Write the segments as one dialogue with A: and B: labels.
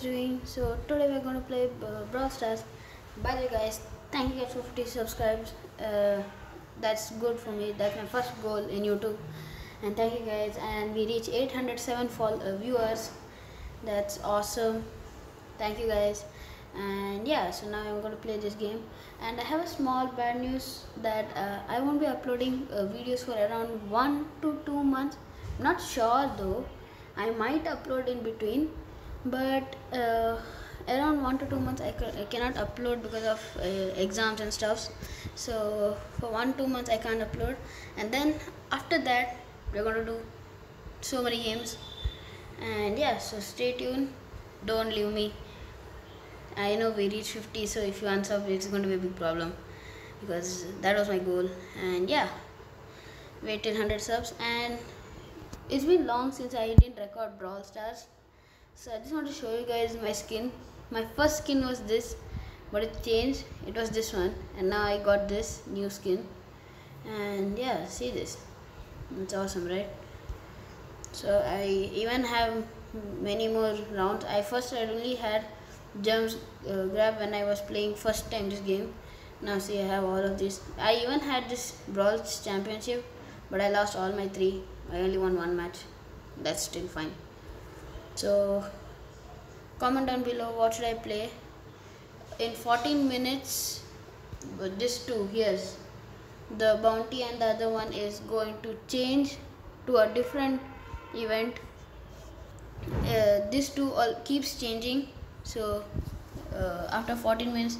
A: doing? So today we're going to play Brawl Stars. By the way guys, thank you guys for 50 subscribes. That's good for me. That's my first goal in YouTube. And thank you guys. And we reached 807 viewers. That's awesome. Thank you guys. And yeah, so now I'm going to play this game. And I have a small bad news that I won't be uploading videos for around 1 to 2 months. Not sure though. I might upload in between, but around 1 to 2 months I cannot upload because of exams and stuff. So for 1-2 months I can't upload, and then after that we're gonna do so many games. And yeah, so stay tuned, don't leave me. I know we reached 50, so if you unsub it's going to be a big problem, because that was my goal. And yeah, wait till 100 subs. And it's been long since I didn't record Brawl Stars, so I just want to show you guys my skin. My first skin was this, but it changed. It was this one, and now I got this new skin. And yeah, see this. It's awesome, right? So I even have many more rounds. I only had gems grab when I was playing first time this game. Now see, I have all of this. I even had this Brawl Championship, but I lost all my 3. I only won 1 match. That's still fine. So comment down below what should I play. In 14 minutes, this two here's the bounty and the other one is going to change to a different event. This two all keeps changing. So after 14 minutes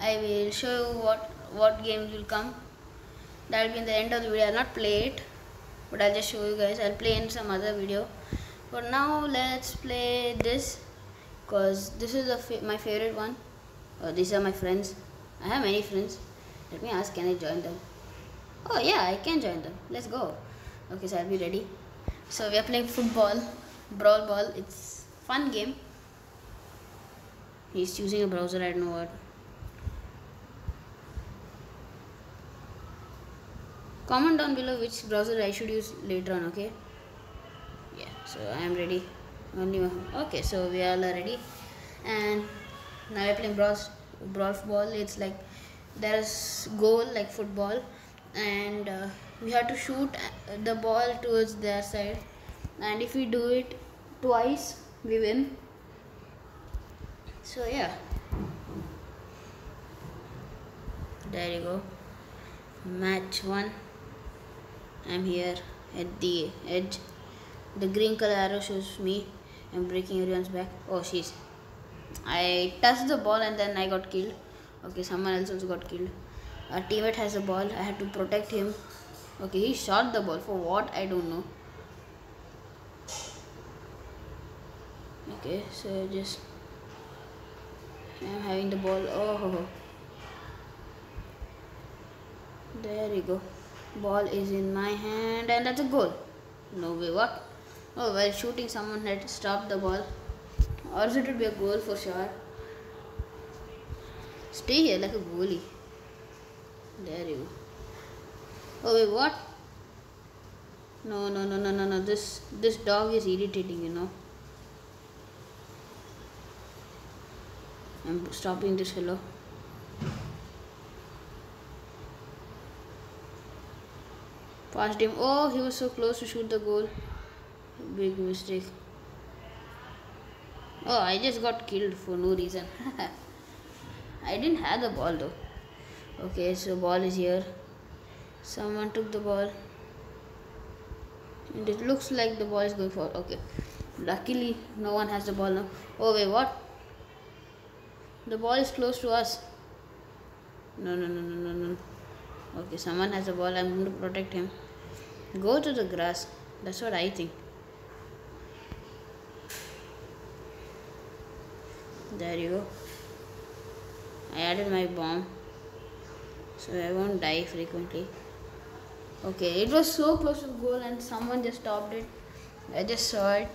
A: I will show you what games will come. That will be in the end of the video. I'll not play it, but I'll just show you guys. I'll play in some other video. For now, let's play this, because this is my favorite one. These are my friends. I have many friends. Let me ask, can I join them? Oh yeah, I can join them. Let's go. Okay, so I'll be ready. So we are playing football, Brawl Ball. It's fun game. He's choosing a browser, I don't know what. Comment down below which browser I should use later on, okay? Yeah, so I am ready. Okay, so we all are ready. And now we're playing Brawl Ball. It's like there's goal like football, and we have to shoot the ball towards their side. And if we do it twice, we win. So yeah, there you go. Match 1. I'm here at the edge. The green color arrow shows me I'm breaking everyone's back. Oh sheesh, I touched the ball and then I got killed. Okay, someone else also got killed. Our teammate has the ball. I had to protect him. Okay, he shot the ball. For what? I don't know. Okay, so just I'm having the ball. Oh, there you go. Ball is in my hand, and that's a goal. No way, what? Oh, while shooting someone had stopped the ball. Or it would be a goal for sure. Stay here like a goalie. There you go. Oh wait, what? No. This dog is irritating, you know. I'm stopping this fellow. Passed him. Oh, he was so close to shoot the goal. Big mistake. Oh, I just got killed for no reason. I didn't have the ball though. Okay, so ball is here. Someone took the ball. And it looks like the ball is going forward. Okay. Luckily, no one has the ball now. Oh wait, what? The ball is close to us. No. Okay, someone has the ball. I'm going to protect him. Go to the grass. That's what I think. There you go. I added my bomb, so I won't die frequently. Okay, it was so close to the goal and someone just stopped it. I just saw it.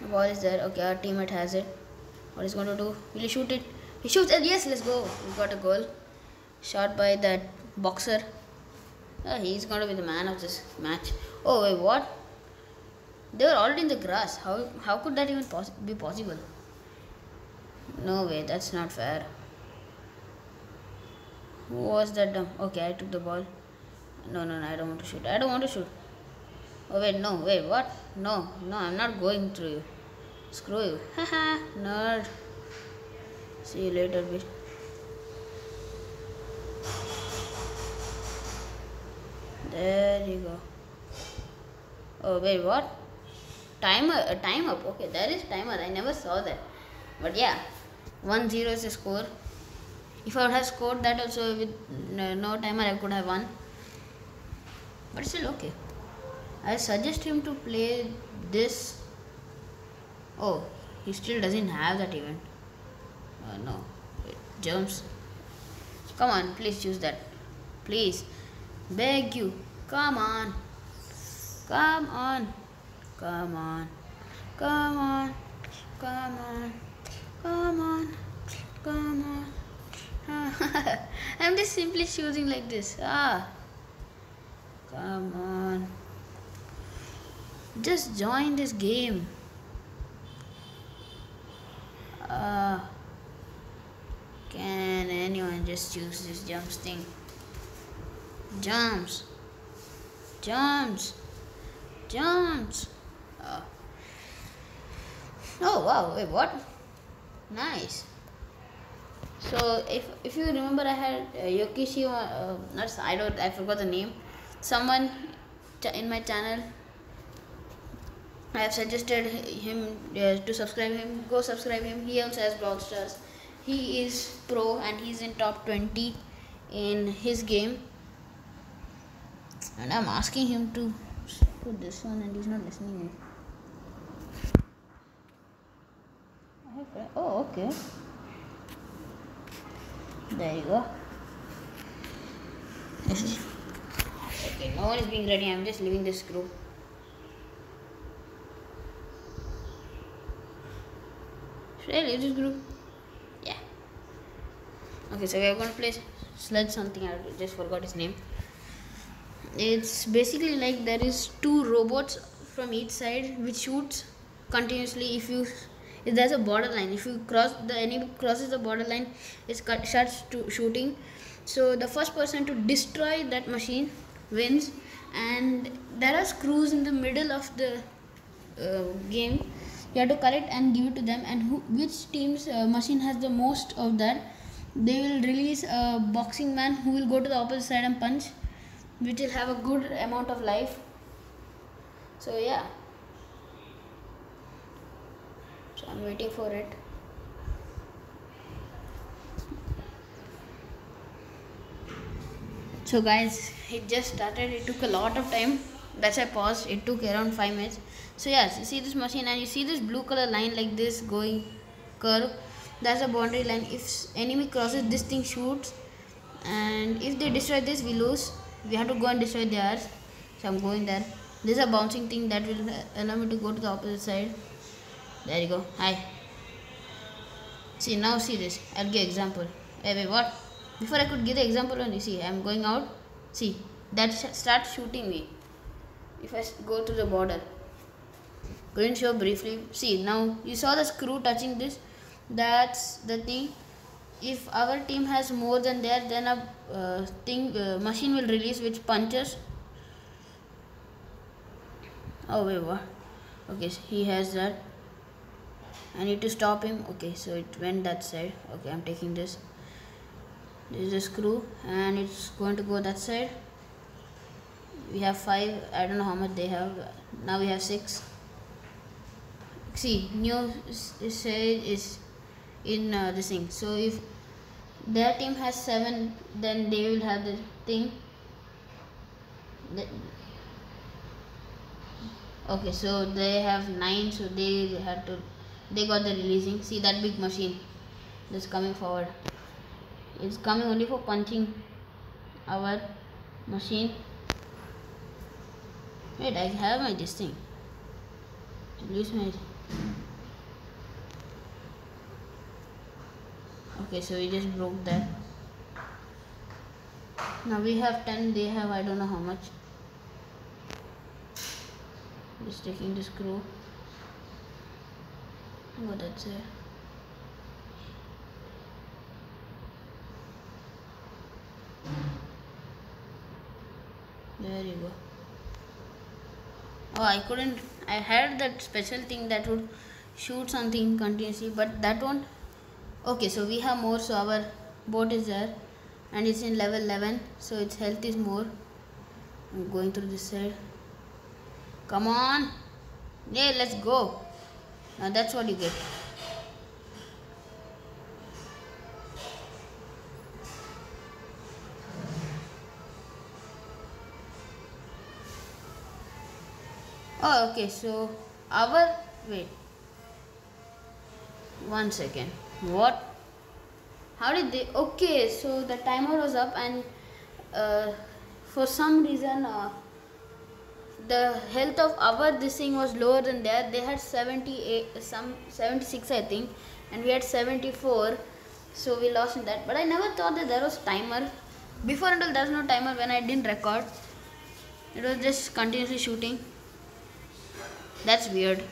A: The ball is there. Okay, our teammate has it. What is going to do? Will he shoot it? He shoots it. Yes, let's go. We got a goal. Shot by that boxer. Oh, he's going to be the man of this match. Oh, wait, what? They were already in the grass. How could that even be possible? No way, that's not fair. Who was that dumb? Okay, I took the ball. No, no, no, I don't want to shoot. I don't want to shoot. Oh wait, no, wait, what? No, no, I'm not going through you. Screw you. Haha, nerd. See you later, bitch. There you go. Oh wait, what? Timer, time up. Okay, there is timer. I never saw that. But yeah, 1-0 is the score. If I would have scored that also with no timer, I could have won. But still okay. I suggest him to play this. Oh, he still doesn't have that event. No, wait, germs. Come on, please choose that. Please, beg you. Come on. Come on. Come on. Come on. Come on. Come on. Come on. I'm just simply choosing like this. Come on. Just join this game. Can anyone just choose this jumps thing? Jumps. Jumps. Jumps. Oh wow, wait, what? Nice. So if you remember, I had Yokishi, I forgot the name. Someone in my channel, I have suggested him to subscribe him. Go subscribe him. He also has Brawl Stars. He is pro and he's in top 20 in his game. And I'm asking him to put this one and he's not listening. Oh, okay. There you go. Okay, no one is being ready. I'm just leaving this group. Should I leave this group? Yeah. Okay, so we are going to play Sledge something. I just forgot his name. It's basically like there is two robots from each side which shoots continuously. If there's a borderline, if the enemy crosses the borderline, it starts shooting. So the first person to destroy that machine wins. And there are screws in the middle of the game. You have to collect and give it to them, and which team's machine has the most of that, they will release a boxing man who will go to the opposite side and punch, which will have a good amount of life. So yeah, so I'm waiting for it. So guys, it just started. It took a lot of time, that's why I paused. It took around 5 minutes. So yeah, you see this machine and you see this blue color line like this going curve, that's a boundary line. If enemy crosses, this thing shoots, and if they destroy this, we lose. We have to go and destroy theirs. So I'm going there. This is a bouncing thing that will allow me to go to the opposite side. There you go. Hi. See, now see this. I'll give example. Wait, what? Before I could give the example only, see, I'm going out. See, that starts shooting me. If I go to the border. Going to show briefly. See, now you saw the screw touching this. That's the thing. If our team has more than that, then a machine will release which punches. Oh wait, what? Okay, so he has that. I need to stop him. Okay, so it went that side. Okay, I'm taking this. This is a screw and it's going to go that side. We have 5. I don't know how much they have. Now we have 6. See, new sage is in this thing. So if their team has 7, then they will have the thing. Okay, so they have 9, so they got the releasing. See that big machine that's coming forward. It's coming only for punching our machine. Wait, I have my this thing. Lose my. Okay, so we just broke that. Now we have 10, they have I don't know how much. Just taking the screw. Oh, that's it. There you go. Oh, I had that special thing that would shoot something continuously, but that won't. Okay, so we have more, so our boat is there and it's in level 11, so its health is more. I'm going through this side. Come on. Yeah, let's go. Now that's what you get. Oh, okay, so wait, 1 second. What? How did they? Okay, so the timer was up, and for some reason, the health of our this thing was lower than theirs. They had 78, some 76, I think, and we had 74. So we lost in that. But I never thought that there was timer. Before until there was no timer when I didn't record. It was just continuously shooting. That's weird.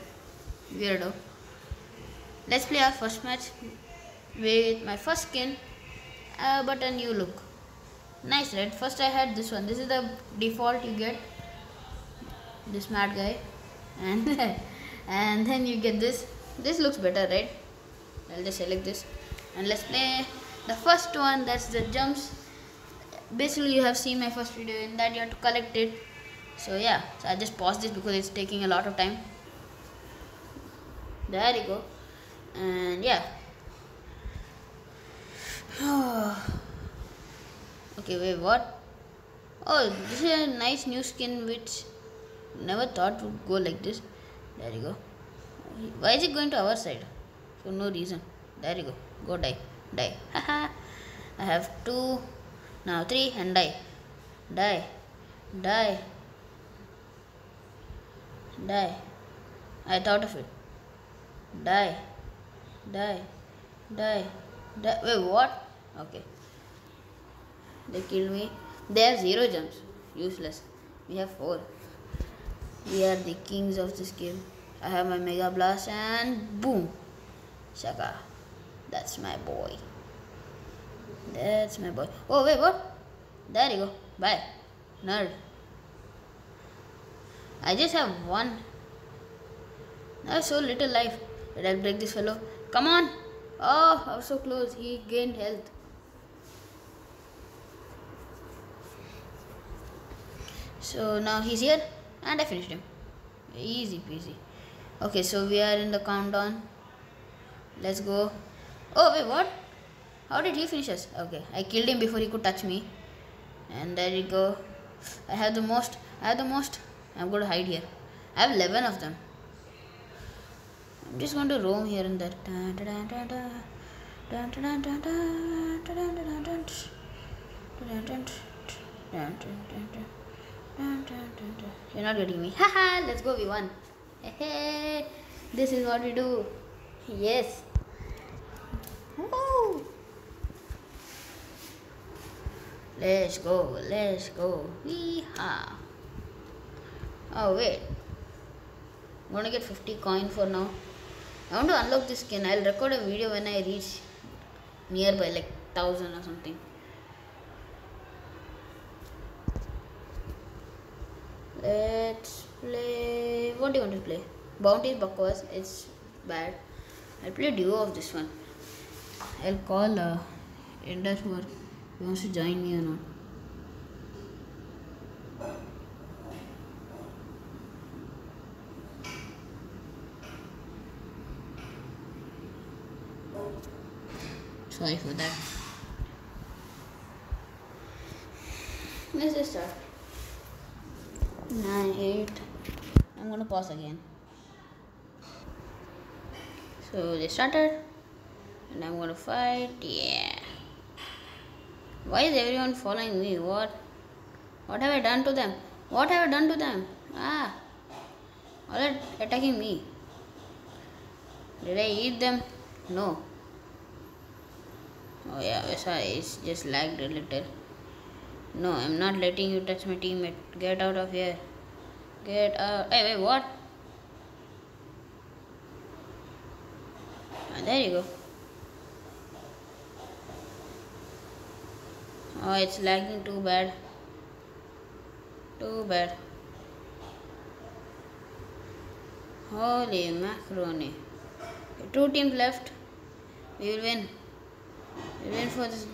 A: Weirdo. Let's play our first match with my first skin, but a new look. Nice, right? First I had this one. This is the default you get. This mad guy, and and then you get this. This looks better, right? I'll just select this, and let's play the first one. That's the jumps. Basically, you have seen my first video. In that, you have to collect it. So yeah, so I just paused this because it's taking a lot of time. There you go. And yeah. Okay, wait, what? Oh, this is a nice new skin which never thought would go like this. There you go. Why is it going to our side? For no reason. There you go. Go die. Die. Haha. I have 2, now 3, and die. Die. Die. Die. I thought of it. Die. Die. Die. Die. Wait, what? Okay. They killed me. They have 0 jumps. Useless. We have 4. We are the kings of this game. I have my Mega Blast and boom. Shaka. That's my boy. That's my boy. Oh, wait, what? There you go. Bye. Nerd. I just have 1. I have so little life. Did I break this fellow? Come on. Oh, I was so close. He gained health. So now he's here and I finished him. Easy peasy. Okay, so we are in the countdown. Let's go. Oh, wait, what? How did he finish us? Okay, I killed him before he could touch me. And there you go. I have the most. I'm going to hide here. I have 11 of them. I'm just going to roam here and there. You're not getting me. Haha, let's go, we won. Hey, this is what we do. Yes. Woo. Let's go, let's go. Yeehaw. Oh, wait. I'm gonna get 50 coin for now. I want to unlock this skin. I'll record a video when I reach nearby, like 1000 or something. Let's play. What do you want to play? Bounty is Bakwas. It's bad. I'll play duo of this one. I'll call Indus who wants to join me or not. Sorry for that. Let's just start. 9, 8. I'm gonna pause again. So they started, and I'm gonna fight. Yeah. Why is everyone following me? What? What have I done to them? What have I done to them? Ah, all are attacking me. Did I eat them? No. Oh yeah, sorry, it's just lagged a little. No, I'm not letting you touch my teammate. Get out of here. Get out. Hey, wait, what? There you go. Oh, it's lagging too bad. Too bad. Holy macaroni. Two teams left. We will win. We will win for this.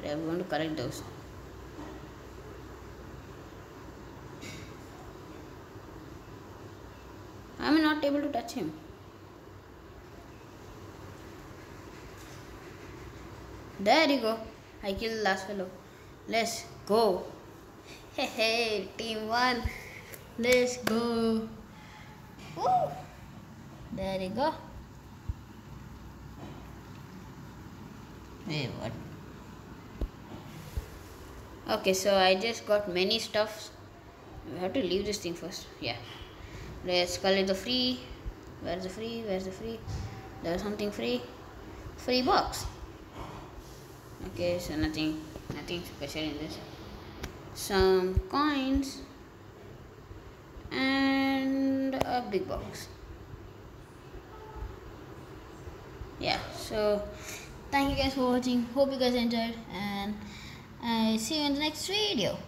A: We are going to correct those. I am not able to touch him. There you go. I killed the last fellow. Let's go. Hey, hey, team 1. Let's go. Woo. There you go. Wait, what? Okay, so I just got many stuffs. We have to leave this thing first. Yeah. Let's collect the free. Where's the free? Where's the free? There's something free. Free box. Okay, so nothing special in this. Some coins and a big box. Yeah, so thank you guys for watching. Hope you guys enjoyed, and I see you in the next video.